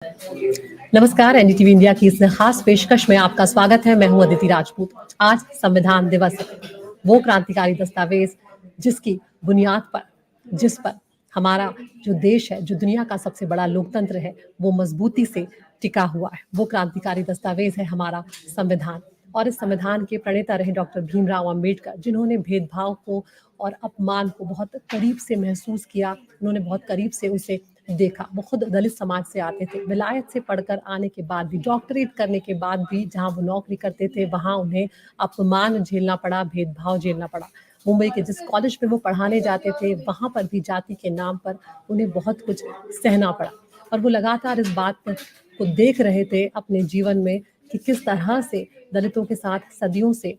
नमस्कार, NDTV India की इस खास पेशकश में आपका स्वागत है। मैं हूं अदिति राजपूत। आज संविधान दिवस है, वो क्रांतिकारी दस्तावेज जिसकी बुनियाद पर, जिस पर हमारा जो देश है, जो दुनिया का सबसे बड़ा लोकतंत्र है, वो मजबूती से टिका हुआ है। वो क्रांतिकारी दस्तावेज है हमारा संविधान। और इस संविधान के प्रणेता रहे डॉक्टर भीमराव अंबेडकर, जिन्होंने भेदभाव को और अपमान को बहुत करीब से महसूस किया। उन्होंने बहुत करीब से उसे देखा। वो खुद दलित समाज से आते थे। विलायत से पढ़कर आने के बाद भी, डॉक्टरेट करने के बाद भी जहाँ वो नौकरी करते थे, वहाँ उन्हें अपमान झेलना पड़ा, भेदभाव झेलना पड़ा। मुंबई के जिस कॉलेज में वो पढ़ाने जाते थे, वहाँ पर भी जाति के नाम पर उन्हें बहुत कुछ सहना पड़ा। और वो लगातार इस बात को देख रहे थे अपने जीवन में कि किस तरह से दलितों के साथ सदियों से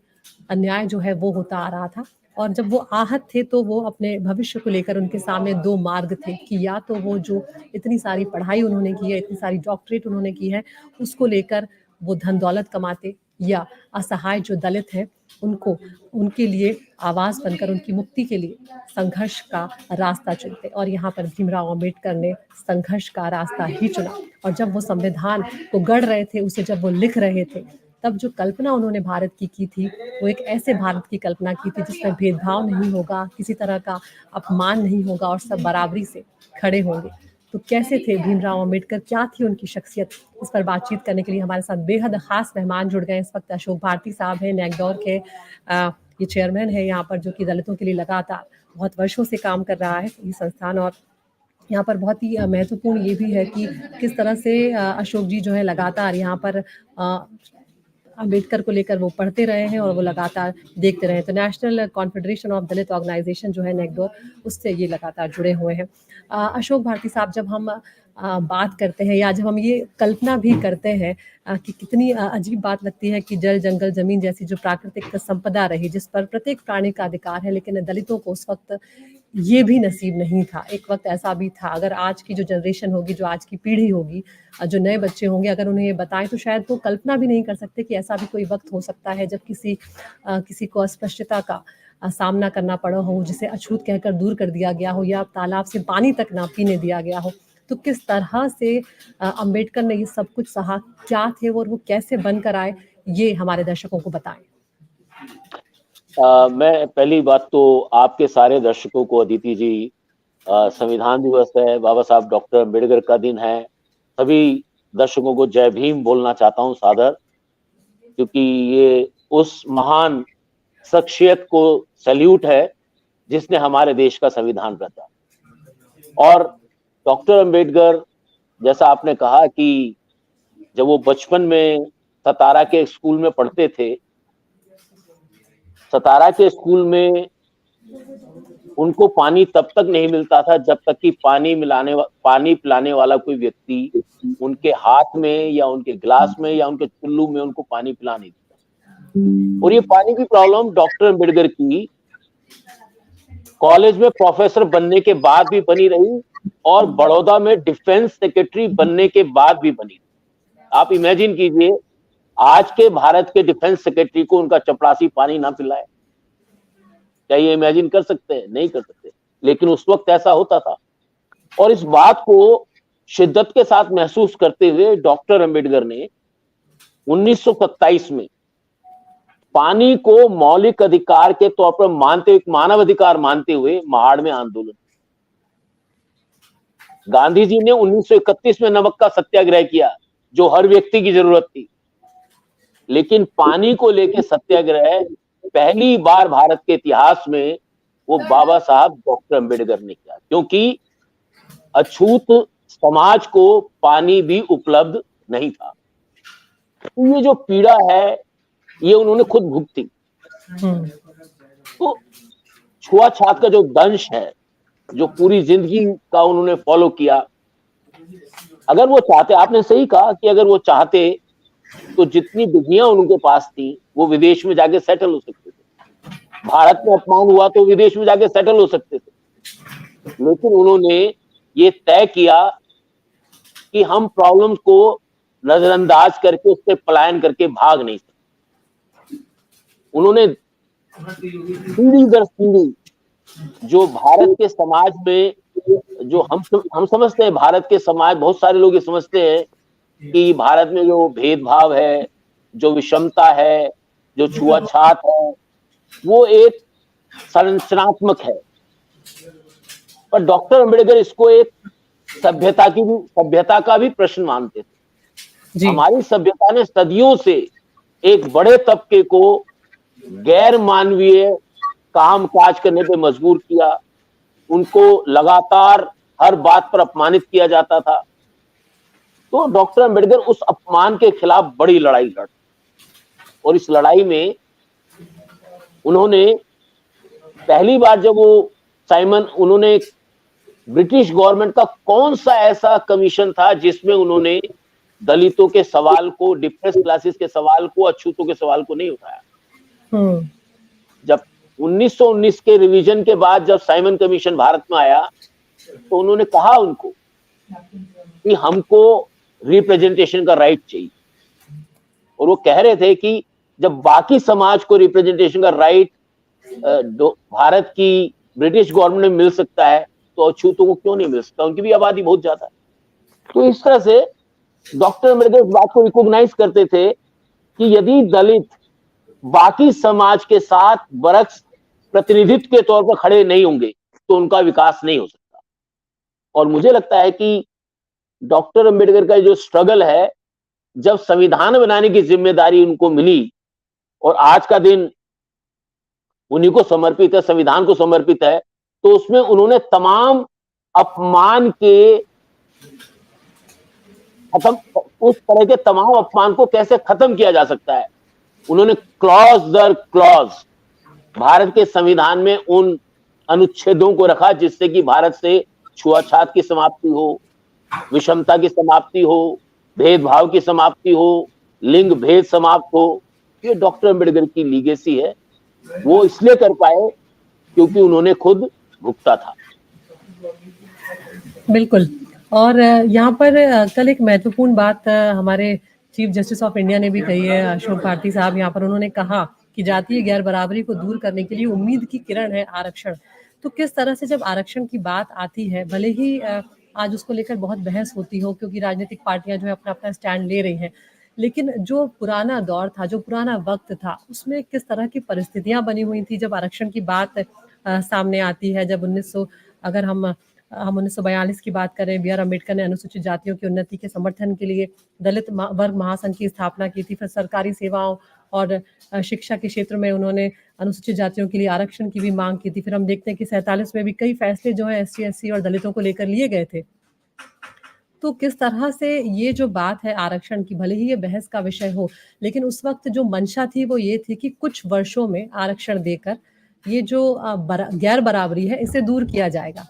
अन्याय जो है वो होता आ रहा था। और जब वो आहत थे तो वो अपने भविष्य को लेकर उनके सामने दो मार्ग थे कि या तो वो जो इतनी सारी पढ़ाई उन्होंने की है, इतनी सारी डॉक्टरेट उन्होंने की है, उसको लेकर वो धन दौलत कमाते, या असहाय जो दलित हैं उनको, उनके लिए आवाज बनकर उनकी मुक्ति के लिए संघर्ष का रास्ता चुनते। और यहाँ पर भीमराव अंबेडकर ने संघर्ष का रास्ता ही चुना। और जब वो संविधान को गढ़ रहे थे, उसे जब वो लिख रहे थे, तब जो कल्पना उन्होंने भारत की थी, वो एक ऐसे भारत की कल्पना की थी जिसमें भेदभाव नहीं होगा, किसी तरह का अपमान नहीं होगा और सब बराबरी से खड़े होंगे। तो कैसे थे भीमराव अंबेडकर, क्या थी उनकी शख्सियत, इस पर बातचीत करने के लिए हमारे साथ बेहद खास मेहमान जुड़ गए। इस वक्त अशोक भारती साहब हैं, नैगडोर के ये चेयरमैन है यहाँ पर, जो कि दलितों के लिए लगातार बहुत वर्षों से काम कर रहा है ये संस्थान। और यहाँ पर बहुत ही महत्वपूर्ण ये भी है कि किस तरह से अशोक जी जो है लगातार यहाँ पर अंबेडकर को लेकर वो पढ़ते रहे हैं और वो लगातार देखते रहे हैं। तो national confederation of Dalit organisation जो है नैगडोर, उससे ये लगातार जुड़े हुए हैं। अशोक भारती साहब, जब हम बात करते हैं या जब हम ये कल्पना भी करते हैं कि कितनी अजीब बात लगती है कि जल, जंगल, जमीन जैसी जो प्राकृतिक संपदा रही, जिस पर प्रत्येक प्राणी का अधिकार है, लेकिन दलितों को उस वक्त ये भी नसीब नहीं था। एक वक्त ऐसा भी था। अगर आज की जो जनरेशन होगी, जो आज की पीढ़ी होगी, जो नए बच्चे होंगे, अगर उन्हें ये बताएं तो शायद वो कल्पना भी नहीं कर सकते कि ऐसा भी कोई वक्त हो सकता है जब किसी को अस्पृश्यता का सामना करना पड़ा हो, जिसे अछूत कहकर दूर कर दिया गया हो, या तालाब से पानी तक ना पीने दिया गया हो। तो किस तरह से अंबेडकर ने ये सब कुछ सहा, क्या थे वो और वो कैसे बनकर आए, ये हमारे दर्शकों को बताएं। मैं पहली बात तो आपके सारे दर्शकों को, अदिति जी, संविधान दिवस है, बाबा साहब डॉक्टर अम्बेडकर का दिन है, सभी दर्शकों को जय भीम बोलना चाहता हूं सादर, क्योंकि ये उस महान शख्सियत को सैल्यूट है जिसने हमारे देश का संविधान रचा। और डॉक्टर अम्बेडकर, जैसा आपने कहा कि जब वो बचपन में सतारा के स्कूल में पढ़ते थे, सतारा के स्कूल में उनको पानी तब तक नहीं मिलता था जब तक कि पानी पिलाने वाला कोई व्यक्ति उनके हाथ में या उनके गिलास में या उनके चुल्लू में उनको पानी पिला नहीं देता। और ये पानी की प्रॉब्लम डॉक्टर अम्बेडकर की कॉलेज में प्रोफेसर बनने के बाद भी बनी रही और बड़ौदा में डिफेंस सेक्रेटरी बनने के बाद भी बनी रही। आप इमेजिन कीजिए, आज के भारत के डिफेंस सेक्रेटरी को उनका चपरासी पानी ना पिलाए। क्या ये इमेजिन कर सकते हैं? नहीं कर सकते। लेकिन उस वक्त ऐसा होता था। और इस बात को शिद्दत के साथ महसूस करते हुए डॉक्टर अम्बेडकर ने 1927 में पानी को मौलिक अधिकार के तौर पर मानते हुए, मानव अधिकार मानते हुए, महाड़ में आंदोलन। गांधी जी ने 1931 में नमक का सत्याग्रह किया, जो हर व्यक्ति की जरूरत थी। लेकिन पानी को लेकर सत्याग्रह पहली बार भारत के इतिहास में वो बाबा साहब डॉक्टर अम्बेडकर ने किया, क्योंकि अछूत समाज को पानी भी उपलब्ध नहीं था। तो ये जो पीड़ा है, ये उन्होंने खुद भुगती। तो छुआछूत का जो दंश है, जो पूरी जिंदगी का उन्होंने फॉलो किया, अगर वो चाहते, आपने सही कहा कि अगर वो चाहते तो जितनी डिग्रियां उनके पास थी वो विदेश में जाके सेटल हो सकते थे। भारत में अपमान हुआ तो विदेश में जाके सेटल हो सकते थे। लेकिन उन्होंने ये तय किया कि हम प्रॉब्लम को नजरअंदाज करके, उससे पलायन करके भाग नहीं सकते। उन्होंने पीढ़ी दर पीढ़ी जो भारत के समाज में जो हम समझते हैं भारत के समाज, बहुत सारे लोग ये समझते हैं कि भारत में जो भेदभाव है, जो विषमता है, जो छुआछात है, वो एक संरचनात्मक है। पर डॉक्टर अंबेडकर इसको एक सभ्यता का भी प्रश्न मानते थे। जी। हमारी सभ्यता ने सदियों से एक बड़े तबके को गैर मानवीय काम काज करने पे मजबूर किया। उनको लगातार हर बात पर अपमानित किया जाता था। तो डॉक्टर अंबेडकर उस अपमान के खिलाफ बड़ी लड़ाई लड़, और इस लड़ाई में उन्होंने पहली बार जब वो उन्होंने ब्रिटिश गवर्नमेंट का कौन सा ऐसा कमीशन था जिसमें उन्होंने दलितों के सवाल को, डिप्रेस क्लासेस के सवाल को, अछूतों के सवाल को नहीं उठाया। जब 1919 के रिवीजन के बाद जब साइमन कमीशन भारत में आया, तो उन्होंने कहा उनको कि हमको रिप्रेजेंटेशन का राइट चाहिए, और वो कह रहे थे कि जब बाकी समाज को रिप्रेजेंटेशन का राइट भारत की ब्रिटिश गवर्नमेंट में मिल सकता है, तो अछूतों को क्यों नहीं मिल सकता? उनकी भी आबादी बहुत ज्यादा है। तो इस तरह से डॉक्टर अंबेडकर इस बात को रिकॉग्नाइज करते थे कि यदि दलित बाकी समाज के साथ बरक्स प्रतिनिधित्व के तौर पर खड़े नहीं होंगे, तो उनका विकास नहीं हो सकता। और मुझे लगता है कि डॉक्टर अंबेडकर का जो स्ट्रगल है, जब संविधान बनाने की जिम्मेदारी उनको मिली, और आज का दिन उन्हीं को समर्पित है, संविधान को समर्पित है, तो उसमें उन्होंने तमाम अपमान के खत्म, उस तरह के तमाम अपमान को कैसे खत्म किया जा सकता है, उन्होंने क्लॉज दर क्लॉज भारत के संविधान में उन अनुच्छेदों को रखा जिससे कि भारत से छुआछात की समाप्ति हो, विषमता की समाप्ति हो, भेदभाव की समाप्ति हो, लिंग भेद समाप्त हो। ये डॉक्टर अंबेडकर की लीगेसी है। वो इसलिए कर पाए क्योंकि उन्होंने खुद भुगता था। बिल्कुल। और यहाँ पर कल एक महत्वपूर्ण बात हमारे चीफ जस्टिस ऑफ इंडिया ने भी कही है, अशोक भारती साहब। यहाँ पर उन्होंने कहा कि जातीय गैर बराबरी को दूर करने के लिए उम्मीद की किरण है आरक्षण। तो किस तरह से जब आरक्षण की बात आती है, भले ही आज उसको लेकर बहुत बहस होती हो क्योंकि राजनीतिक पार्टियां जो है अपना अपना स्टैंड ले रही हैं, लेकिन जो पुराना दौर था, जो पुराना वक्त था, उसमें किस तरह की परिस्थितियां बनी हुई थी जब आरक्षण की बात सामने आती है। जब अगर हम 1942 की बात करें, बी आर अम्बेडकर ने अनुसूचित जातियों की उन्नति के समर्थन के लिए दलित वर्ग महासंघ की स्थापना की थी। फिर सरकारी सेवाओं और शिक्षा के क्षेत्र में उन्होंने अनुसूचित जातियों के लिए आरक्षण की भी मांग की थी। फिर हम देखते हैं कि 47 में भी कई फैसले जो है SC SC और दलितों को लेकर लिए गए थे। तो किस तरह से ये जो बात है आरक्षण की, भले ही ये बहस का विषय हो, लेकिन उस वक्त जो मंशा थी वो ये थी कि कुछ वर्षों में आरक्षण देकर ये जो गैर बराबरी है इसे दूर किया जाएगा,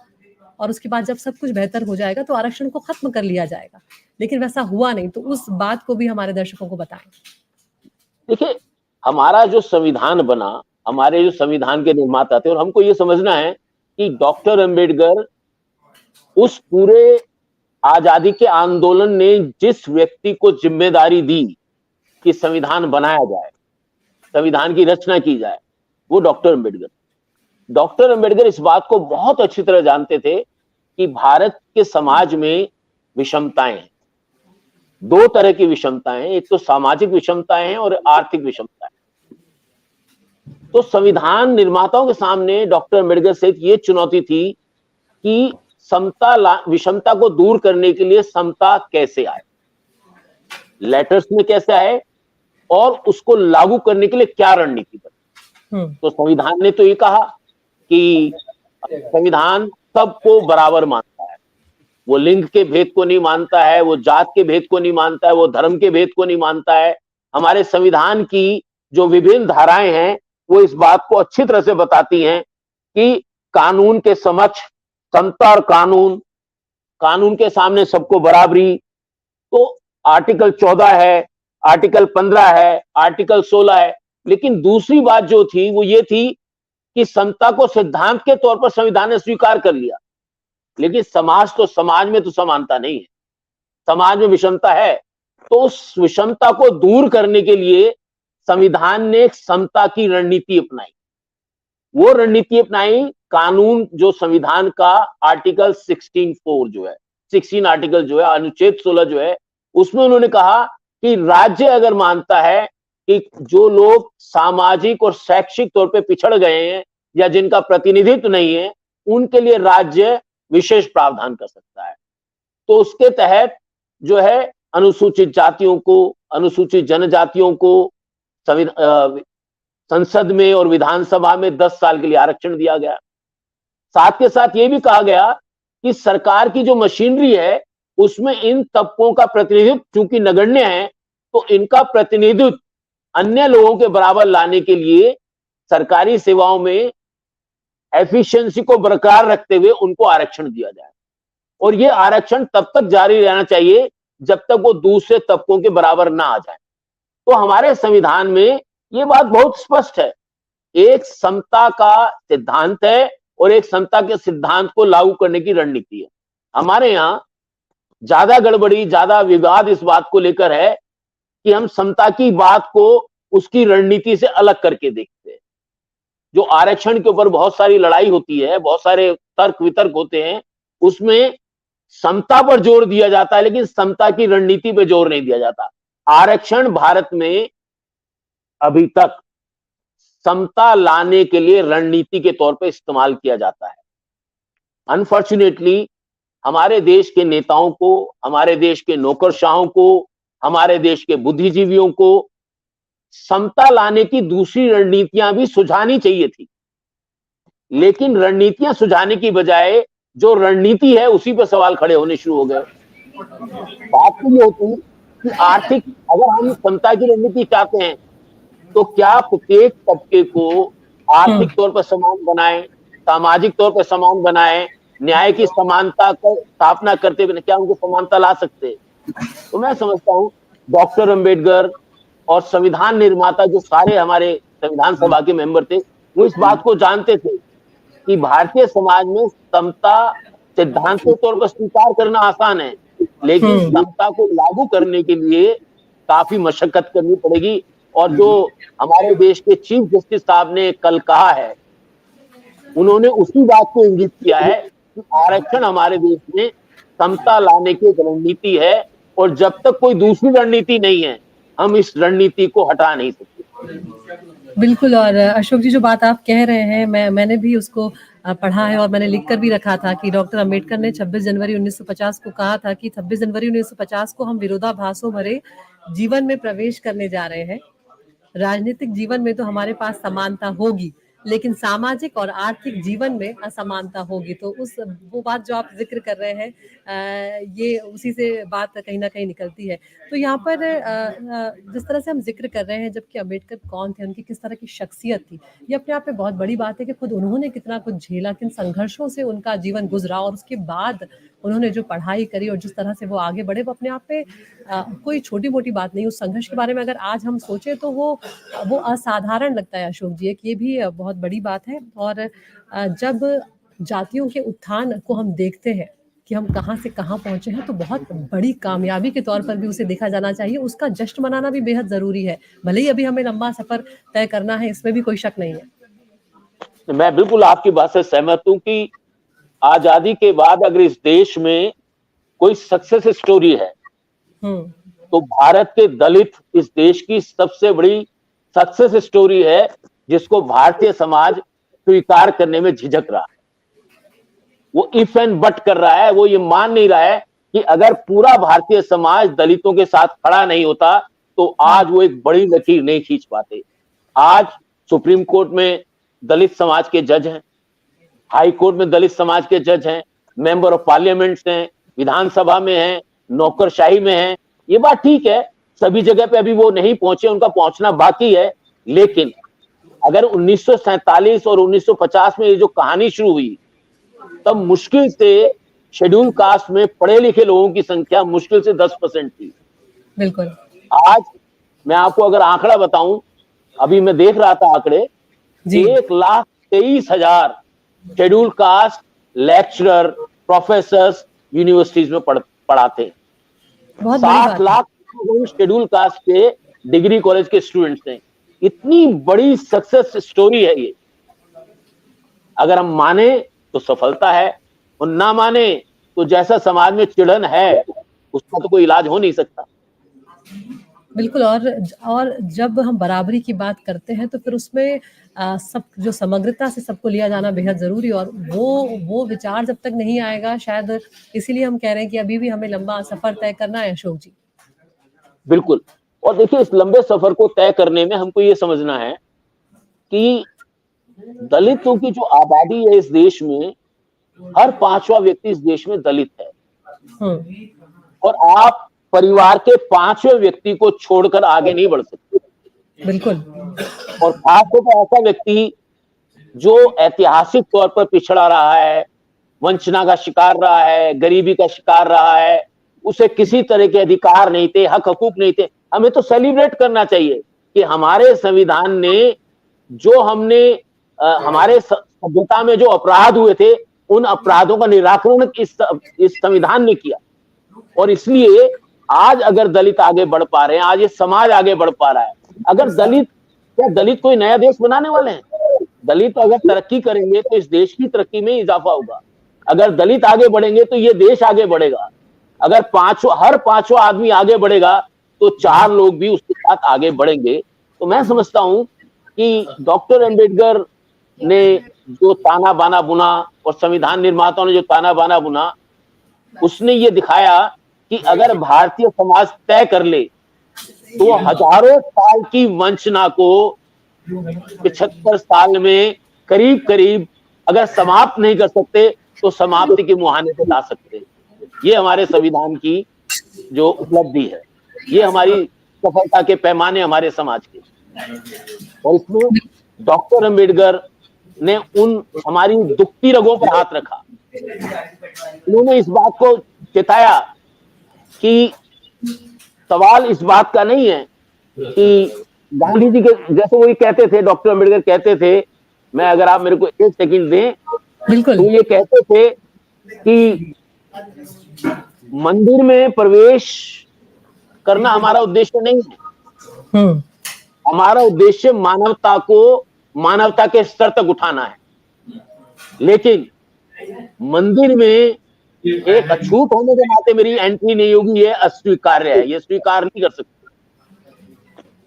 और उसके बाद जब सब कुछ बेहतर हो जाएगा तो आरक्षण को खत्म कर लिया जाएगा। लेकिन वैसा हुआ नहीं। तो उस बात को भी हमारे दर्शकों को बताएं। देखिए, हमारा जो संविधान बना, हमारे जो संविधान के निर्माता थे, और हमको ये समझना है कि डॉक्टर अंबेडकर उस पूरे आजादी के आंदोलन ने जिस व्यक्ति को जिम्मेदारी दी कि संविधान बनाया जाए, संविधान की रचना की जाए, वो डॉक्टर अंबेडकर इस बात को बहुत अच्छी तरह जानते थे कि भारत के समाज में विषमताएं हैं। दो तरह की विषमताएं, एक तो सामाजिक विषमताएं हैं और आर्थिक विषमताएं। तो संविधान निर्माताओं के सामने डॉक्टर अंबेडकर से ये चुनौती थी कि विषमता को दूर करने के लिए समता कैसे आए, लेटर्स में कैसे आए, और उसको लागू करने के लिए क्या रणनीति बने। तो संविधान ने तो ये कहा कि संविधान सबको बराबर मानता है, वो लिंग के भेद को नहीं मानता है, वो जात के भेद को नहीं मानता है, वो धर्म के भेद को नहीं मानता है। हमारे संविधान की जो विभिन्न धाराएं हैं वो इस बात को अच्छी तरह से बताती हैं कि कानून के समक्ष समता और कानून के सामने सबको बराबरी। तो आर्टिकल 14 है, आर्टिकल 15 है, आर्टिकल 16 है। लेकिन दूसरी बात जो थी वो ये थी कि समता को सिद्धांत के तौर पर संविधान ने स्वीकार कर लिया, लेकिन समाज में तो समानता नहीं है, समाज में विषमता है। तो उस विषमता को दूर करने के लिए संविधान ने एक समता की रणनीति अपनाई। वो रणनीति अपनाई कानून जो संविधान का आर्टिकल 16(4) जो है, 16 आर्टिकल जो है, अनुच्छेद 16 जो है, उसमें उन्होंने कहा कि राज्य अगर मानता है कि जो लोग सामाजिक और शैक्षिक तौर पे पिछड़ गए हैं या जिनका प्रतिनिधित्व नहीं है, उनके लिए राज्य विशेष प्रावधान कर सकता है। तो उसके तहत जो है अनुसूचित जातियों को, अनुसूचित जनजातियों को संसद में और विधानसभा में 10 साल के लिए आरक्षण दिया गया। साथ के साथ ये भी कहा गया कि सरकार की जो मशीनरी है उसमें इन तबकों का प्रतिनिधित्व चूंकि नगण्य है, तो इनका प्रतिनिधित्व अन्य लोगों के बराबर लाने के लिए सरकारी सेवाओं में एफिशिएंसी को बरकरार रखते हुए उनको आरक्षण दिया जाए। और ये आरक्षण तब तक जारी रहना चाहिए जब तक वो दूसरे तबकों के बराबर ना आ जाए। तो हमारे संविधान में ये बात बहुत स्पष्ट है, एक समता का सिद्धांत है और एक समता के सिद्धांत को लागू करने की रणनीति है। हमारे यहाँ ज्यादा गड़बड़ी, ज्यादा विवाद इस बात को लेकर है कि हम समता की बात को उसकी रणनीति से अलग करके देखते हैं। जो आरक्षण के ऊपर बहुत सारी लड़ाई होती है, बहुत सारे तर्क वितर्क होते हैं, उसमें समता पर जोर दिया जाता है लेकिन समता की रणनीति पर जोर नहीं दिया जाता। आरक्षण भारत में अभी तक समता लाने के लिए रणनीति के तौर पर इस्तेमाल किया जाता है। अनफॉर्चुनेटली हमारे देश के नेताओं को, हमारे देश के नौकरशाहों को, हमारे देश के बुद्धिजीवियों को समता लाने की दूसरी रणनीतियां भी सुझानी चाहिए थी, लेकिन रणनीतियां सुझाने की बजाय जो रणनीति है उसी पर सवाल खड़े होने शुरू हो गए। बात तो ये होती कि आर्थिक, अगर हम समता की रणनीति चाहते हैं तो क्या प्रत्येक तबके को आर्थिक तौर पर समान बनाएं, सामाजिक तौर पर समान बनाएं, न्याय की समानता को स्थापना करते हुए क्या उनको समानता ला सकते हैं? तो मैं समझता हूं डॉक्टर अंबेडकर और संविधान निर्माता जो सारे हमारे संविधान सभा के मेंबर थे, वो इस बात को जानते थे कि भारतीय समाज में समता सिद्धांत के तौर पर स्वीकार करना आसान है, लेकिन समता को लागू करने के लिए काफी मशक्कत करनी पड़ेगी। और जो हमारे देश के चीफ जस्टिस साहब ने कल कहा है, उन्होंने उसी बात को इंगित किया है कि आरक्षण हमारे देश में समता लाने की एक रणनीति है और जब तक कोई दूसरी रणनीति नहीं है हम इस रणनीति को हटा नहीं सकते। बिल्कुल। और अशोक जी, जो बात आप कह रहे हैं, मैंने भी उसको पढ़ा है और मैंने लिख कर भी रखा था कि डॉक्टर अंबेडकर ने 26 जनवरी 1950 को कहा था कि 26 जनवरी 1950 को हम विरोधाभासों भरे जीवन में प्रवेश करने जा रहे हैं। राजनीतिक जीवन में तो हमारे पास समानता होगी, लेकिन सामाजिक और आर्थिक जीवन में असमानता होगी। तो वो बात जो आप जिक्र कर रहे हैं, ये उसी से बात कहीं ना कहीं निकलती है। तो यहाँ पर जिस तरह से हम जिक्र कर रहे हैं, जबकि अम्बेडकर कौन थे, उनकी किस तरह की शख्सियत थी, ये अपने आप में बहुत बड़ी बात है कि खुद उन्होंने कितना कुछ झेला, किन संघर्षों से उनका जीवन गुजरा और उसके बाद उन्होंने जो पढ़ाई करी और जिस तरह से वो आगे बढ़े, वो अपने आप में कोई छोटी मोटी बात नहीं। उस संघर्ष के बारे में अगर आज हम सोचें तो वो असाधारण लगता है अशोक जी, ये भी बहुत बड़ी बात है। और जब जातियों के उत्थान को हम देखते हैं कि हम कहाँ से कहाँ पहुंचे हैं, तो बहुत बड़ी कामयाबी के तौर पर भी उसे देखा जाना चाहिए। उसका जश्न मनाना भी बेहद जरूरी है, भले ही अभी हमें लंबा सफर तय करना है, इसमें भी कोई शक नहीं है। मैं बिल्कुल आपकी बात से सहमत हूं कि आजादी के बाद अगर इस देश में कोई सक्सेस स्टोरी है तो भारत के दलित इस देश की सबसे बड़ी सक्सेस स्टोरी है, जिसको भारतीय समाज स्वीकार करने में झिझक रहा है। वो इफ एंड बट कर रहा है, वो ये मान नहीं रहा है कि अगर पूरा भारतीय समाज दलितों के साथ खड़ा नहीं होता तो आज वो एक बड़ी लकीर नहीं खींच पाते। आज सुप्रीम कोर्ट में दलित समाज के जज हैं, हाई कोर्ट में दलित समाज के जज हैं, मेंबर ऑफ पार्लियामेंट हैं, विधानसभा में हैं, नौकरशाही में हैं। ये बात ठीक है, सभी जगह पे अभी वो नहीं पहुंचे, उनका पहुंचना बाकी है। लेकिन अगर 1947 और 1950 में ये जो कहानी शुरू हुई, तब मुश्किल से शेड्यूल कास्ट में पढ़े लिखे लोगों की संख्या मुश्किल से 10% थी। बिल्कुल। आज मैं आपको अगर आंकड़ा बताऊं, अभी मैं देख रहा था आंकड़े, 1,23,000 schedule caste lecturer, professors universities में पढ़ाते हैं। 7 लाख शेड्यूल कास्ट के डिग्री कॉलेज के स्टूडेंट्स हैं। इतनी बड़ी सक्सेस स्टोरी है ये। अगर हम माने तो सफलता है, और ना माने तो जैसा समाज में चिढ़न है उसका तो कोई इलाज हो नहीं सकता। बिल्कुल। और जब हम बराबरी की बात करते हैं तो फिर उसमें सब जो समग्रता से सबको लिया जाना बेहद ज़रूरी, और वो विचार जब तक नहीं आएगा शायद, इसीलिए हम कह रहे हैं कि अभी भी हमें लंबा सफ़र तय करना है अशोक जी। बिल्कुल। और देखिए, इस लंबे सफर को तय करने में हमको ये समझना है कि दलितों की जो आबादी है इस देश में, हर 5वां व्यक्ति इस देश में दलित है। हुँ, और आप परिवार के 5वें व्यक्ति को छोड़कर आगे नहीं बढ़ सकते। बिल्कुल। और खासतौर पर ऐसा व्यक्ति जो ऐतिहासिक तौर पर पिछड़ा रहा है, वंचना का शिकार रहा है, गरीबी का शिकार रहा है, उसे किसी तरह के अधिकार नहीं थे, हक हकूक नहीं थे। हमें तो सेलिब्रेट करना चाहिए कि हमारे संविधान ने जो हमने हमारे सभ्यता में जो अपराध हुए थे, उन अपराधों का निराकरण इस संविधान ने किया। और इसलिए आज अगर दलित आगे बढ़ पा रहे हैं, आज ये समाज आगे बढ़ पा रहा है। अगर क्या दलित कोई नया देश बनाने वाले हैं? दलित अगर तरक्की करेंगे तो इस देश की तरक्की में इजाफा होगा। अगर दलित आगे बढ़ेंगे तो ये देश आगे बढ़ेगा। अगर हर पांचवा आदमी आगे बढ़ेगा तो 4 लोग भी उसके साथ आगे बढ़ेंगे। तो मैं समझता हूं कि डॉक्टर अंबेडकर ने जो ताना बाना बुना और संविधान निर्माताओं ने जो ताना बाना बुना, उसने ये दिखाया कि अगर भारतीय समाज तय कर ले तो हजारों साल की वंचना को 75 साल में करीब करीब अगर समाप्त नहीं कर सकते तो समाप्ति के मुहाने पे ला सकते। ये हमारे संविधान की जो उपलब्धि है, ये हमारी सफलता के पैमाने हमारे समाज के। और इसमें डॉक्टर अंबेडकर ने उन हमारी दुखती रगों पर हाथ रखा। उन्होंने इस बात को चिताया कि सवाल इस बात का नहीं है कि गांधी जी के जैसे वो कहते थे, डॉक्टर अंबेडकर कहते थे, मैं अगर आप मेरे को 1 सेकंड दें, बिल्कुल। तो ये कहते थे कि मंदिर में प्रवेश करना हमारा उद्देश्य नहीं है। हमारा उद्देश्य मानवता के स्तर तक उठाना है। लेकिन मंदिर में एक अछूत होने के नाते मेरी एंट्री नहीं होगी, ये अस्वीकार्य है, ये स्वीकार नहीं कर सकते।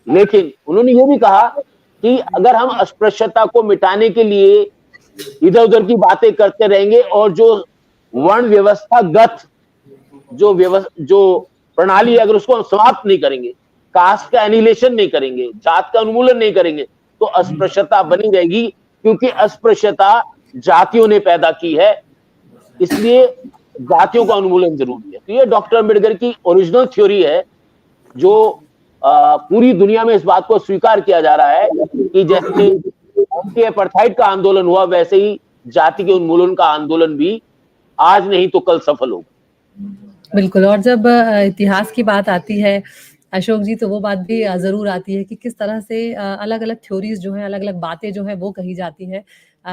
लेकिन उन्होंने ये भी कहा कि अगर हम अस्पृश्यता को मिटाने के लिए इधर उधर की बातें करते रहेंगे और जो वर्ण व्यवस्थागत जो प्रणाली अगर उसको हम समाप्त नहीं करेंगे, कास्ट का एनिहिलेशन नहीं करेंगे, जात का उन्मूलन नहीं करेंगे, तो अस्पृश्यता बनी रहेगी, क्योंकि अस्पृश्यता जातियों ने पैदा की है, इसलिए जातियों का उन्मूलन जरूरी है। तो ये डॉक्टर अंबेडकर की ओरिजिनल थ्योरी है, जो पूरी दुनिया में इस बात को स्वीकार किया जा रहा है कि जैसे एंटी अपार्थाइड का आंदोलन हुआ, वैसे ही जाति के उन्मूलन का आंदोलन भी आज नहीं तो कल सफल होगा। बिल्कुल। और जब इतिहास की बात आती है अशोक जी, तो वो बात भी ज़रूर आती है कि किस तरह से अलग-अलग थ्योरीज जो हैं, अलग-अलग बातें जो हैं वो कही जाती हैं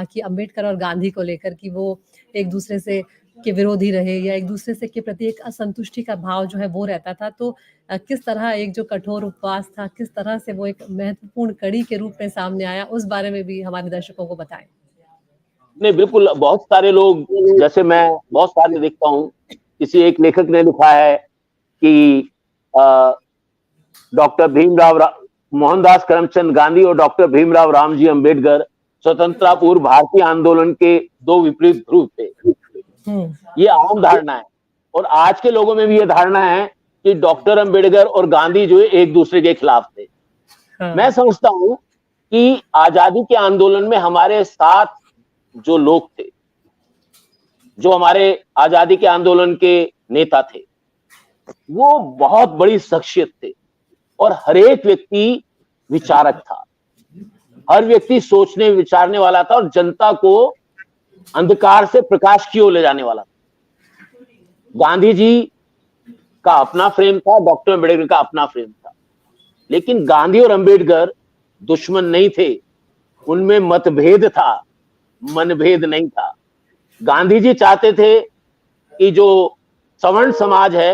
कि अम्बेडकर और गांधी को लेकर कि वो एक दूसरे से के विरोधी रहे, या एक दूसरे से के प्रति एक असंतुष्टि का भाव जो है वो रहता था। तो किस तरह एक जो कठोर उपवास था, किस तरह से वो एक महत्वपूर्ण कड़ी के रूप में सामने आया, उस बारे में भी हमारे दर्शकों को बताएं। नहीं, बिल्कुल। बहुत सारे लोग, जैसे मैं बहुत सारे देखता हूँ, किसी एक लेखक ने लिखा है कि डॉक्टर मोहनदास करमचंद गांधी और डॉक्टर भीमराव रामजी अंबेडकर स्वतंत्रता पूर्व भारतीय आंदोलन के 2 विपरीत ध्रुव थे। ये आम धारणा है, और आज के लोगों में भी ये धारणा है कि डॉक्टर अंबेडकर और गांधी जो है एक दूसरे के खिलाफ थे। मैं समझता हूं कि आजादी के आंदोलन में हमारे साथ जो लोग थे, जो हमारे आजादी के आंदोलन के नेता थे, वो बहुत बड़ी शख्सियत थे, और हर एक व्यक्ति विचारक था, हर व्यक्ति सोचने विचारने वाला था, और जनता को अंधकार से प्रकाश की ओर ले जाने वाला था। गांधी जी का अपना फ्रेम था, डॉक्टर अंबेडकर का अपना फ्रेम था, लेकिन गांधी और अंबेडकर दुश्मन नहीं थे, उनमें मतभेद था, मनभेद नहीं था। गांधी जी चाहते थे कि जो सवर्ण समाज है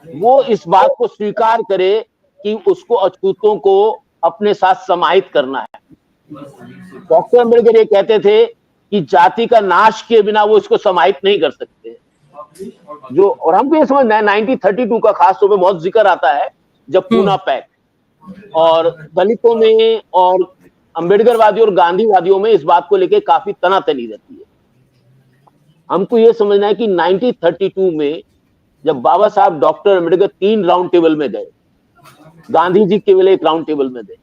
वो इस बात को स्वीकार करे कि उसको अछूतों को अपने साथ समाहित करना है। डॉक्टर अंबेडकर ये कहते थे कि जाति का नाश किए बिना वो इसको समाहित नहीं कर सकते। जो और हमको ये समझना है 1932 का खास तौर पे बहुत जिक्र आता है, जब पूना पैक्ट और दलितों में और अंबेडकरवादियों और गांधीवादियों में इस बात को लेकर काफी तनातनी रहती है। हमको ये समझना है कि 1932 में जब बाबा साहब डॉक्टर अंबेडकर 3 राउंड टेबल में गए, गांधी जी केवल 1 राउंड टेबल में गए,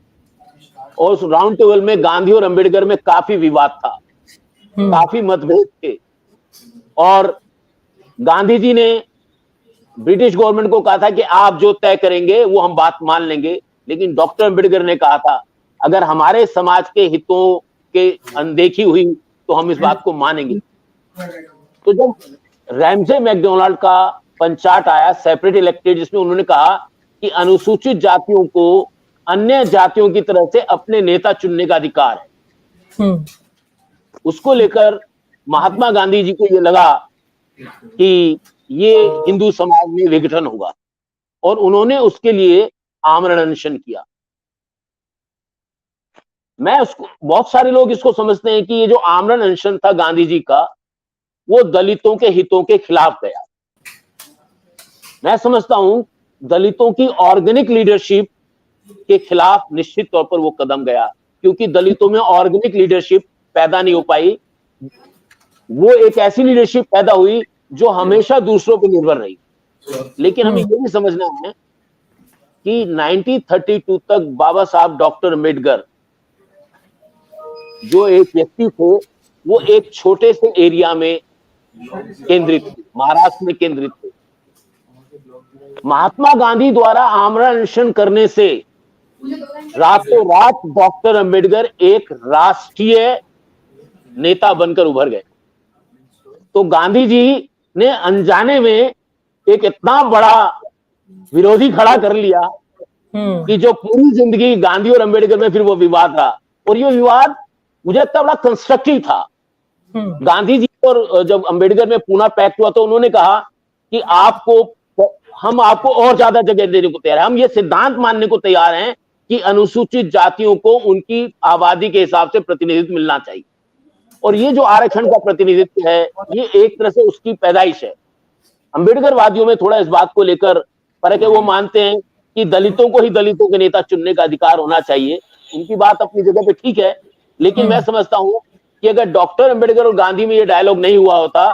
और उस राउंड टेबल में गांधी और अंबेडकर में काफी विवाद था, काफी मतभेद थे, और गांधी जी ने ब्रिटिश गवर्नमेंट को कहा था कि आप जो तय करेंगे वो हम बात मान लेंगे, लेकिन डॉक्टर अंबेडकर ने कहा था अगर हमारे समाज के हितों के अनदेखी हुई तो हम इस बात को मानेंगे। तो जब रैमजे मैकडोनाल्ड का पंचाट आया, सेपरेट इलेक्टेड, जिसमें उन्होंने कहा कि अनुसूचित जातियों को अन्य जातियों की तरह से अपने नेता चुनने का अधिकार है, उसको लेकर महात्मा गांधी जी को ये लगा कि ये हिंदू समाज में विघटन होगा, और उन्होंने उसके लिए आमरण अनशन किया। बहुत सारे लोग इसको समझते हैं कि ये जो आमरण अनशन था गांधी जी का, वो दलितों के हितों के खिलाफ गया। मैं समझता हूं दलितों की ऑर्गेनिक लीडरशिप के खिलाफ निश्चित तौर पर वो कदम गया, क्योंकि दलितों में ऑर्गेनिक लीडरशिप पैदा नहीं हो पाई। वो एक ऐसी लीडरशिप पैदा हुई जो हमेशा दूसरों पर निर्भर रही। लेकिन हमें ये भी समझना है कि 1932 तक बाबा साहब डॉक्टर अंबेडकर जो एक व्यक्ति थे, वो एक छोटे से एरिया में केंद्रित थे, महाराष्ट्र में केंद्रित थे। महात्मा गांधी द्वारा आमरण अनशन करने से रातों रात डॉक्टर अंबेडकर एक राष्ट्रीय नेता बनकर उभर गए। तो गांधी जी ने अनजाने में एक इतना बड़ा विरोधी खड़ा कर लिया कि जो पूरी जिंदगी गांधी और अंबेडकर में फिर वो विवाद रहा, और ये विवाद मुझे लगता बड़ा कंस्ट्रक्टिव था। गांधी जी और जब अंबेडकर में पूना पैक्ट हुआ तो उन्होंने कहा कि हम आपको और ज्यादा जगह देने को तैयार हैं, हम ये सिद्धांत मानने को तैयार हैं कि अनुसूचित जातियों को उनकी आबादी के हिसाब से प्रतिनिधित्व मिलना चाहिए। और ये जो आरक्षण का प्रतिनिधित्व है, ये एक तरह से उसकी पैदाइश है। अंबेडकर वादियों में थोड़ा इस बात को लेकर फर्क है, वो मानते हैं कि दलितों को ही दलितों के नेता चुनने का अधिकार होना चाहिए। उनकी बात अपनी जगह पे ठीक है, लेकिन मैं समझता हूं कि अगर डॉक्टर अंबेडकर और गांधी में ये डायलॉग नहीं हुआ होता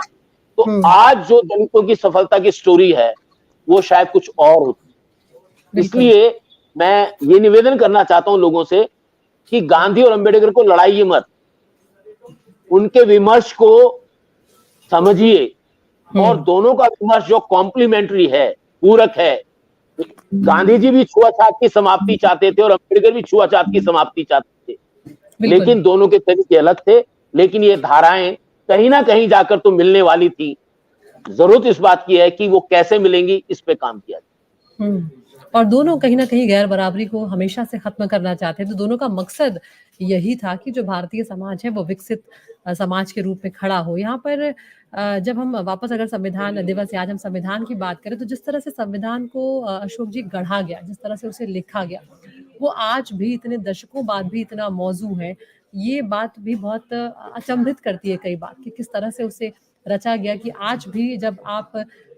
तो आज जो दलितों की सफलता की स्टोरी है वो शायद कुछ और होती। इसलिए मैं ये निवेदन करना चाहता हूं लोगों से कि गांधी और अंबेडकर को लड़ाइए मत, उनके विमर्श को समझिए, और दोनों का विमर्श जो कॉम्प्लीमेंट्री है, पूरक है। गांधी जी भी छुआछूत की समाप्ति चाहते थे और अंबेडकर भी छुआछूत की समाप्ति चाहते थे, लेकिन दोनों के तरीके अलग थे। लेकिन ये धाराएं कहीं ना कहीं जाकर तो मिलने वाली थी। जरूरत इस बात की है कि वो कैसे मिलेंगी, इस पे काम किया जाए। और दोनों कहीं ना कहीं गैर बराबरी को हमेशा से खत्म करना चाहते हैं। तो दोनों का मकसद यही था कि जो भारतीय समाज है वो विकसित समाज के रूप में खड़ा हो। यहाँ पर जब हम वापस अगर संविधान दिवस या आज हम संविधान की बात करें, तो जिस तरह से संविधान को अशोक जी गढ़ा गया, जिस तरह से उसे लिखा गया, वो आज भी इतने दशकों बाद भी इतना मौजू है। ये बात भी बहुत अचंभित करती है कई बार कि किस तरह से उसे रचा गया कि आज भी जब आप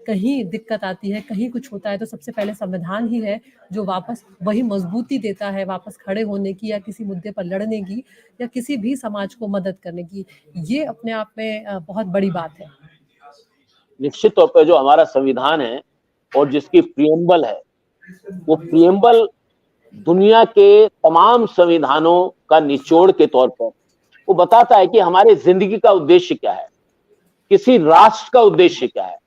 कहीं दिक्कत आती है, कहीं कुछ होता है, तो सबसे पहले संविधान ही है जो वापस वही मजबूती देता है वापस खड़े होने की, या किसी मुद्दे पर लड़ने की, या किसी भी समाज को मदद करने की। ये अपने आप में बहुत बड़ी बात है। निश्चित तौर पर जो हमारा संविधान है और जिसकी प्रियम्बल है, वो प्रियम्बल दुनिया के तमाम संविधानों का निचोड़ के तौर पर वो बताता है कि हमारे जिंदगी का उद्देश्य क्या है, किसी राष्ट्र का उद्देश्य क्या है,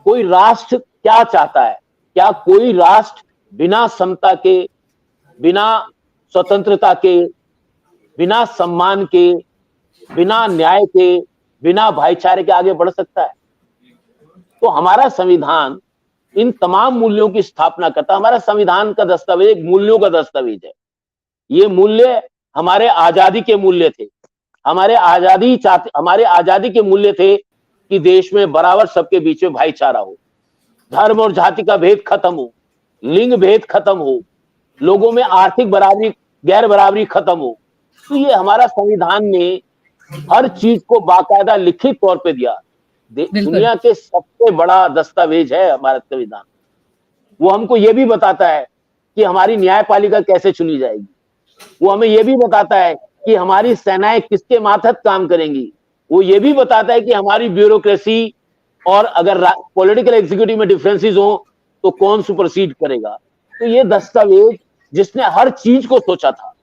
कोई राष्ट्र क्या चाहता है। क्या कोई राष्ट्र बिना समता के, बिना स्वतंत्रता के, बिना सम्मान के, बिना न्याय के, बिना भाईचारे के आगे बढ़ सकता है? तो हमारा संविधान इन तमाम मूल्यों की स्थापना करता है। हमारा संविधान का दस्तावेज एक मूल्यों का दस्तावेज है। ये मूल्य हमारे आजादी के मूल्य थे। हमारे आजादी के मूल्य थे कि देश में बराबर सबके बीच में भाईचारा हो, धर्म और जाति का भेद खत्म हो, लिंग भेद खत्म हो, लोगों में आर्थिक बराबरी, गैर बराबरी खत्म हो। तो ये हमारा संविधान ने हर चीज को बाकायदा लिखित तौर पे दिया। बिल्कुल। दुनिया के सबसे बड़ा दस्तावेज है हमारा संविधान। वो हमको ये भी बताता है कि हमारी न्यायपालिका कैसे चुनी जाएगी। वो हमें ये भी बताता है कि हमारी सेनाएं किसके मातहत काम करेंगी। वो ये भी बताता है कि हमारी ब्यूरोक्रेसी और अगर पॉलिटिकल एग्जीक्यूटिव में डिफरेंसेस हो तो कौन सुपरसीड करेगा। तो ये दस्तावेज जिसने हर चीज को सोचा था,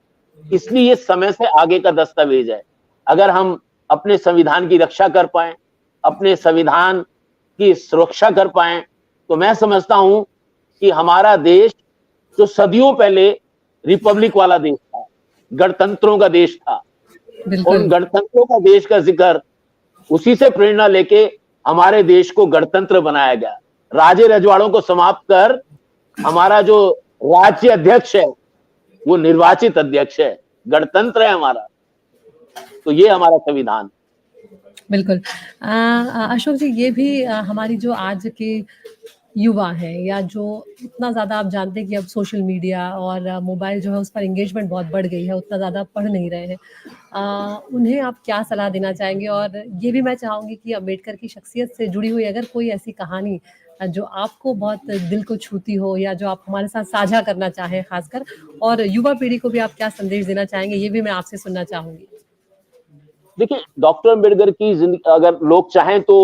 इसलिए ये समय से आगे का दस्तावेज है। अगर हम अपने संविधान की रक्षा कर पाए, अपने संविधान की सुरक्षा कर पाए, तो मैं समझता हूं कि हमारा देश जो सदियों पहले रिपब्लिक वाला देश था, गणतंत्रों का देश था, और बिल्कुल। उन गणतंत्रों का देश का जिक्र, उसी से प्रेरणा लेके हमारे देश को गणतंत्र बनाया गया। राजे रजवाड़ों को समाप्त कर हमारा जो राज्य अध्यक्ष है वो निर्वाचित अध्यक्ष है, गणतंत्र है हमारा। तो ये हमारा संविधान। बिल्कुल। अशोक जी, ये भी हमारी जो आज के युवा हैं या जो इतना ज़्यादा आप जानते हैं कि अब सोशल मीडिया और मोबाइल जो है उस पर एंगेजमेंट बहुत बढ़ गई है, उतना ज़्यादा पढ़ नहीं रहे हैं। उन्हें आप क्या सलाह देना चाहेंगे? और ये भी मैं चाहूँगी कि अम्बेडकर की शख्सियत से जुड़ी हुई अगर कोई ऐसी कहानी जो आपको बहुत दिल को छूती हो या जो आप हमारे साथ साझा करना चाहें ख़ासकर, और युवा पीढ़ी को भी आप क्या संदेश देना चाहेंगे, ये भी मैं आपसे सुनना चाहूँगी। देखिए, डॉक्टर अम्बेडकर की जिंदगी अगर लोग चाहें तो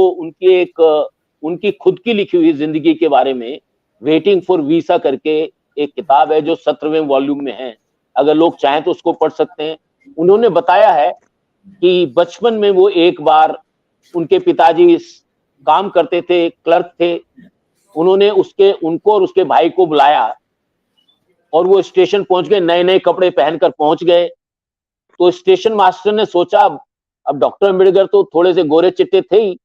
उनकी खुद की लिखी हुई जिंदगी के बारे में वेटिंग फॉर वीसा करके एक किताब है जो 17वें वॉल्यूम में है। अगर लोग चाहें तो उसको पढ़ सकते हैं। उन्होंने बताया है कि बचपन में वो एक बार, उनके पिताजी काम करते थे, क्लर्क थे, उन्होंने उनको और उसके भाई को बुलाया और वो स्टेशन पहुंच गए, नए नए कपड़े पहनकर पहुंच गए। तो स्टेशन मास्टर ने सोचा, अब डॉक्टर अम्बेडकर तो थोड़े से गोरे चिट्टे थे ही,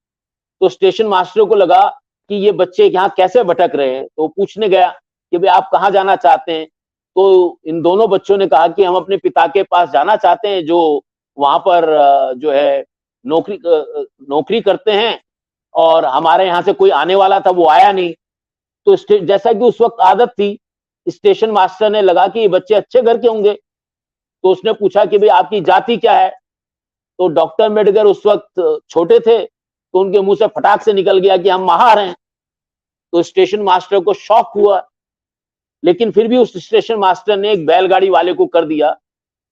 तो स्टेशन मास्टर को लगा कि ये बच्चे यहाँ कैसे भटक रहे हैं। तो पूछने गया कि भाई आप कहाँ जाना चाहते हैं। तो इन दोनों बच्चों ने कहा कि हम अपने पिता के पास जाना चाहते हैं जो वहां पर जो है नौकरी करते हैं, और हमारे यहाँ से कोई आने वाला था, वो आया नहीं। तो जैसा कि उस वक्त आदत थी, स्टेशन मास्टर ने लगा कि ये बच्चे अच्छे घर के होंगे, तो उसने पूछा कि भाई आपकी जाति क्या है। तो डॉक्टर अम्बेडकर उस वक्त छोटे थे, तो उनके मुंह से फटाक से निकल गया कि हम महार हैं। तो स्टेशन मास्टर को शौक हुआ, लेकिन फिर भी उस स्टेशन मास्टर ने एक बैलगाड़ी वाले को कर दिया।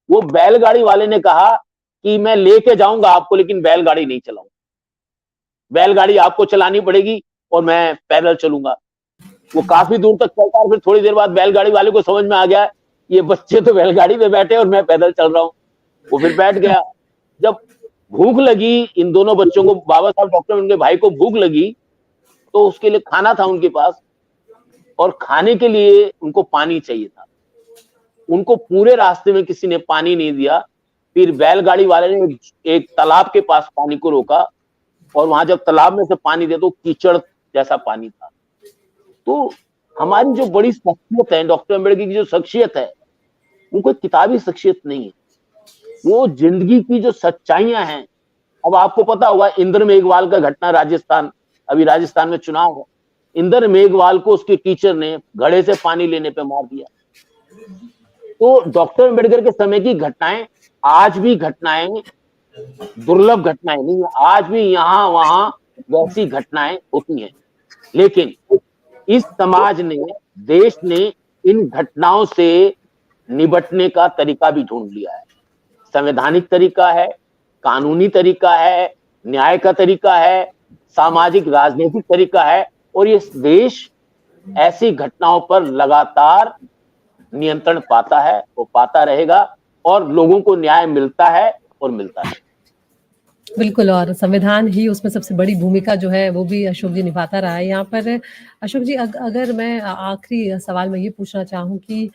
वो बैलगाड़ी वाले ने कहा कि मैं लेके जाऊंगा आपको, लेकिन बैलगाड़ी नहीं चलाऊंगा, बैलगाड़ी आपको चलानी पड़ेगी और मैं पैदल चलूंगा। वो काफी दूर तक चलता और फिर थोड़ी देर बाद बैलगाड़ी वाले को समझ में आ गया ये बच्चे तो बैलगाड़ी में बैठे और मैं पैदल चल रहा हूँ। वो फिर बैठ गया। जब भूख लगी इन दोनों बच्चों को, बाबा साहब डॉक्टर उनके भाई को भूख लगी, तो उसके लिए खाना था उनके पास, और खाने के लिए उनको पानी चाहिए था। उनको पूरे रास्ते में किसी ने पानी नहीं दिया। फिर बैलगाड़ी वाले ने एक तालाब के पास पानी को रोका, और वहां जब तालाब में से पानी दे तो कीचड़ जैसा पानी था। तो हमारी जो बड़ी शख्सियत है, डॉक्टर अम्बेडकर की जो शख्सियत है, वो कोई किताबी शख्सियत नहीं है, वो जिंदगी की जो सच्चाइयां हैं। अब आपको पता होगा इंद्र मेघवाल का घटना, राजस्थान, अभी राजस्थान में चुनाव है, इंद्र मेघवाल को उसके टीचर ने घड़े से पानी लेने पे मार दिया। तो डॉक्टर अम्बेडकर के समय की घटनाएं आज भी घटनाएं, दुर्लभ घटनाएं नहीं है, आज भी यहां वहां वैसी घटनाएं होती हैं। लेकिन इस समाज ने, देश ने इन घटनाओं से निपटने का तरीका भी ढूंढ लिया है। संवैधानिक तरीका है, कानूनी तरीका है, न्याय का तरीका है, सामाजिक राजनीतिक तरीका है, और ये देश ऐसी घटनाओं पर लगातार नियंत्रण पाता है, वो पाता रहेगा, और लोगों को न्याय मिलता है और मिलता है। बिल्कुल, और संविधान ही उसमें सबसे बड़ी भूमिका जो है वो भी अशोक जी निभाता रहा है। यहाँ पर अशोक जी, अगर मैं आखिरी सवाल में ये पूछना चाहूँ कि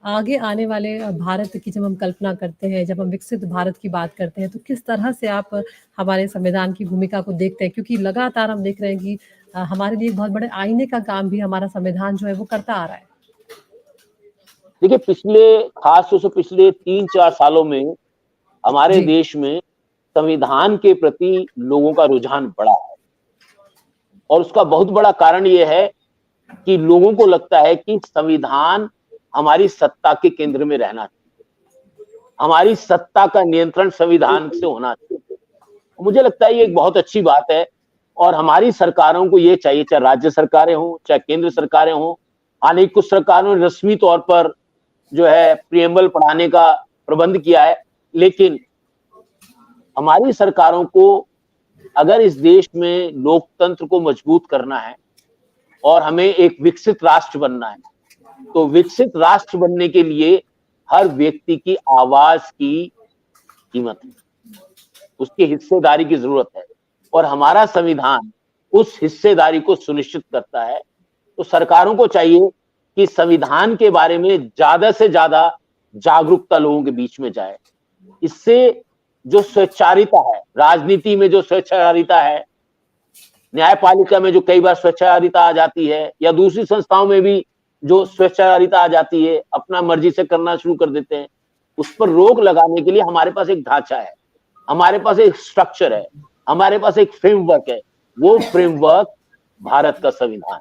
आगे आने वाले भारत की जब हम कल्पना करते हैं, जब हम विकसित भारत की बात करते हैं, तो किस तरह से आप हमारे संविधान की भूमिका को देखते हैं? क्योंकि लगातार हम देख रहे हैं कि हमारे लिए एक बहुत बड़े आईने का काम भी हमारा संविधान जो है वो करता आ रहा है। देखिए, खास तौर से पिछले 3-4 सालों में हमारे जी। देश में संविधान के प्रति लोगों का रुझान बढ़ा है, और उसका बहुत बड़ा कारण यह है कि लोगों को लगता है कि संविधान हमारी सत्ता के केंद्र में रहना चाहिए, हमारी सत्ता का नियंत्रण संविधान से होना चाहिए। मुझे लगता है ये एक बहुत अच्छी बात है और हमारी सरकारों को ये चाहिए, चाहे राज्य सरकारें हों, चाहे केंद्र सरकारें हों। हालांकि कुछ सरकारों ने रस्मी तौर पर जो है प्रियम्बल पढ़ाने का प्रबंध किया है, लेकिन हमारी सरकारों को अगर इस देश में लोकतंत्र को मजबूत करना है और हमें एक विकसित राष्ट्र बनना है, तो विकसित राष्ट्र बनने के लिए हर व्यक्ति की आवाज की कीमत है, उसकी हिस्सेदारी की जरूरत है और हमारा संविधान उस हिस्सेदारी को सुनिश्चित करता है। तो सरकारों को चाहिए कि संविधान के बारे में ज्यादा से ज्यादा जागरूकता लोगों के बीच में जाए। इससे जो स्वैच्छारिता है, राजनीति में जो स्वैच्छारिता है, न्यायपालिका में जो कई बार स्वैच्छारिता आ जाती है या दूसरी संस्थाओं में भी जो स्वैच्छारिता आ जाती है, अपना मर्जी से करना शुरू कर देते हैं, उस पर रोक लगाने के लिए हमारे पास एक ढांचा है, हमारे पास एक स्ट्रक्चर है, हमारे पास एक फ्रेमवर्क है। वो फ्रेमवर्क भारत का संविधान।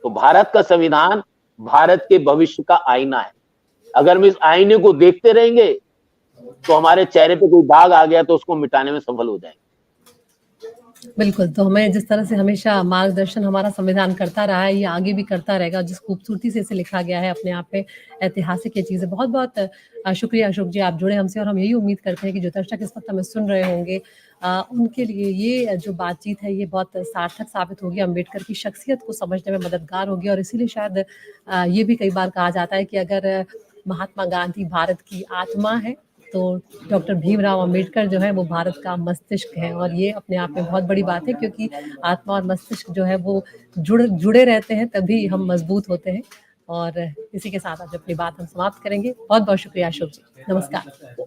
तो भारत का संविधान भारत के भविष्य का आईना है। अगर हम इस आईने को देखते रहेंगे तो हमारे चेहरे पे कोई दाग आ गया तो उसको मिटाने में सफल हो जाएंगे। बिल्कुल, तो हमें जिस तरह से हमेशा मार्गदर्शन हमारा संविधान करता रहा है, ये आगे भी करता रहेगा। जिस खूबसूरती से इसे लिखा गया है, अपने आप में ऐतिहासिक ये चीज़ है। बहुत-बहुत शुक्रिया अशोक जी, आप जुड़े हमसे और हम यही उम्मीद करते हैं कि जो दर्शक इस वक़्त हमें सुन रहे होंगे उनके लिए ये जो बातचीत है, ये बहुत सार्थक साबित होगी, अम्बेडकर की शख्सियत को समझने में मददगार होगी और इसीलिए शायद ये भी कई बार कहा जाता है कि अगर महात्मा गांधी भारत की आत्मा है, तो डॉक्टर भीमराव अंबेडकर जो है वो भारत का मस्तिष्क है और ये अपने आप में बहुत बड़ी बात है क्योंकि आत्मा और मस्तिष्क जो है वो जुड़े रहते हैं, तभी हम मजबूत होते हैं। और इसी के साथ आज अपनी बात हम समाप्त करेंगे। बहुत बहुत शुक्रिया अशोक जी, नमस्कार।